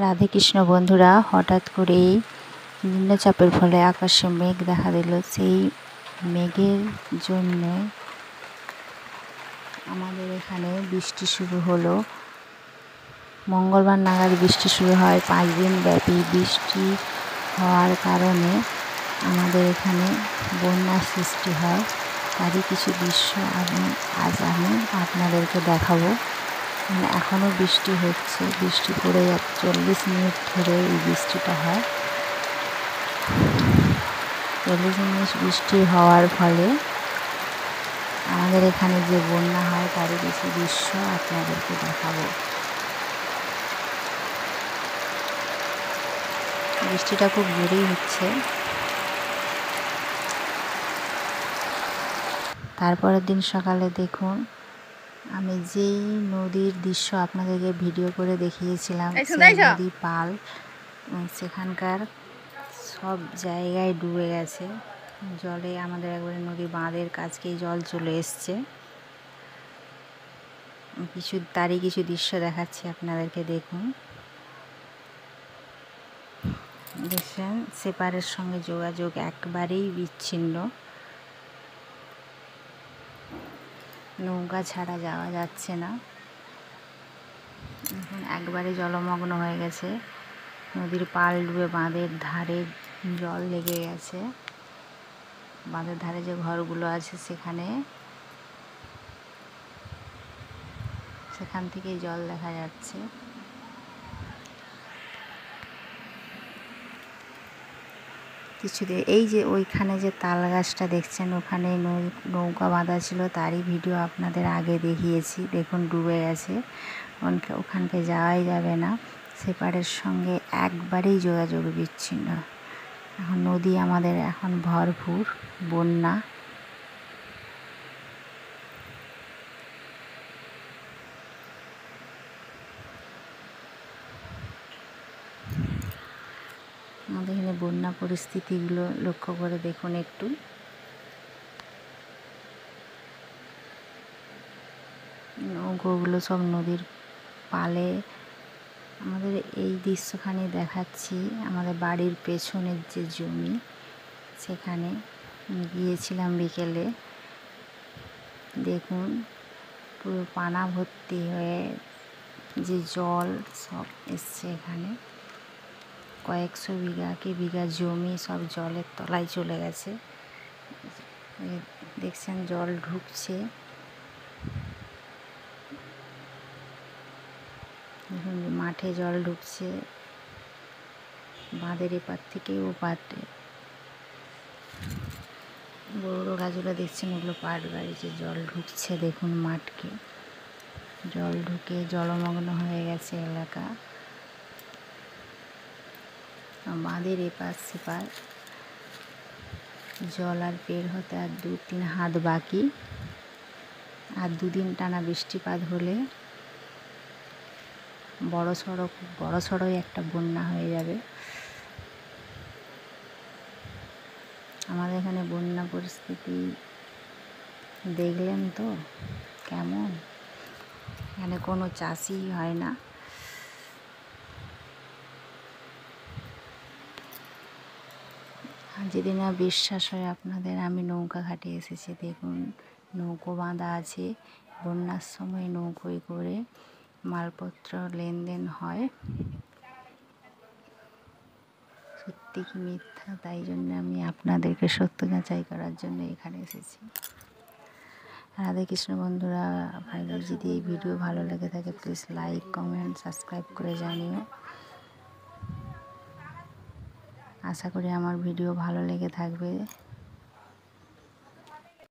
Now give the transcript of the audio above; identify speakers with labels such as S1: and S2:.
S1: রাধে কৃষ্ণ বন্ধুরা, হঠাৎ করেই নিম্নচাপের ফলে আকাশে মেঘ দেখা দিল। সেই মেঘের জন্য আমাদের এখানে বৃষ্টি শুরু হলো। মঙ্গলবার নাগাদ বৃষ্টি শুরু হয়। 5 দিন ব্যাপী বৃষ্টি হওয়ার কারণে আমাদের এখানে বন্যার সৃষ্টি হয়। তারই কিছু দৃশ্য আজ আমি আপনাদেরকে দেখাবো। এখনও বৃষ্টি হচ্ছে, বৃষ্টি পড়ে যাচ্ছে। 40 মিনিট ধরে এই বৃষ্টিটা হয়। 40 মিনিট বৃষ্টি হওয়ার ফলে আমাদের এখানে যে বন্যা হয় তারই কিছু দৃশ্য আপনাদেরকে দেখাবো। বৃষ্টিটা খুব জোরেই হচ্ছে। তারপরের দিন সকালে দেখুন, আমি যেই নদীর দৃশ্য আপনাদেরকে ভিডিও করে দেখিয়েছিলাম, সেই নদী পাল সেখানকার সব জায়গায় ডুবে গেছে জলে। আমাদের একবারে নদী বাঁধের কাছকেই জল চলে এসছে। তারই কিছু দৃশ্য দেখাচ্ছি আপনাদেরকে, দেখুন। দেখছেন, সেপারের সঙ্গে যোগাযোগ একবারেই বিচ্ছিন্ন। নৌকা ছাড়া যাওয়া যাচ্ছে না। এখন একবারে জলমগ্ন হয়ে গেছে। নদীর পাল ডুবে বাঁধের ধারে জল লেগে গেছে। বাঁধের ধারে যে ঘরগুলো আছে সেখান থেকেই জল দেখা যাচ্ছে। কিছুদিন এই যে ওইখানে যে তাল গাছটা দেখছেন, ওখানে নৌকা বাঁধা ছিল, তারই ভিডিও আপনাদের আগে দেখিয়েছি। দেখুন, ডুবে গেছে। ওখানকে যাওয়াই যাবে না। সেপারের সঙ্গে একবারেই যোগাযোগ বিচ্ছিন্ন। এখন নদী আমাদের এখন ভরপুর বন্যা। আমাদের এখানে বন্যা পরিস্থিতিগুলো লক্ষ্য করে দেখুন একটু। নৌকোগুলো সব নদীর পালে। আমাদের এই দৃশ্যখানি দেখাচ্ছি আমাদের বাড়ির পেছনের যে জমি, সেখানে গিয়েছিলাম বিকেলে। দেখুন, পুরো পানা ভর্তি হয়ে যে জল সব এসছে এখানে। কয়েকশো বিঘা জমি সব জলের তলায় চলে গেছে। দেখছেন, জল ঢুকছে। দেখুন, মাঠে জল ঢুকছে, বাঁধের এপার থেকে ওপারে। বড় বড় গাছগুলো দেখছেন, ওগুলো পাট গাড়িতে জল ঢুকছে। দেখুন, মাঠকে জল ঢুকে জলমগ্ন হয়ে গেছে এলাকা। বাঁধের এপার সেপার জল আর বের হতে আর 2-3 হাত বাকি। আর 2 দিন টানা বৃষ্টিপাত হলে খুব বড় সড়োই একটা বন্যা হয়ে যাবে। আমাদের এখানে বন্যা পরিস্থিতি দেখলেন তো কেমন। এখানে কোনো চাষই হয় না। আর যদি না বিশ্বাস হয় আপনাদের, আমি নৌকা ঘাটে এসেছি। দেখুন, নৌকো বাঁধা আছে। বন্যার সময় নৌকোয় করে মালপত্র লেনদেন হয়। সত্যি কি মিথ্যা, তাই জন্য আমি আপনাদেরকে সত্য যাচাই করার জন্য এখানে এসেছি। রাধে কৃষ্ণ বন্ধুরা, আপনাদের যদি এই ভিডিও ভালো লেগে থাকে, প্লিজ লাইক, কমেন্ট, সাবস্ক্রাইব করে জানিও। আশা করি আমার ভিডিও ভালো লেগে থাকবে।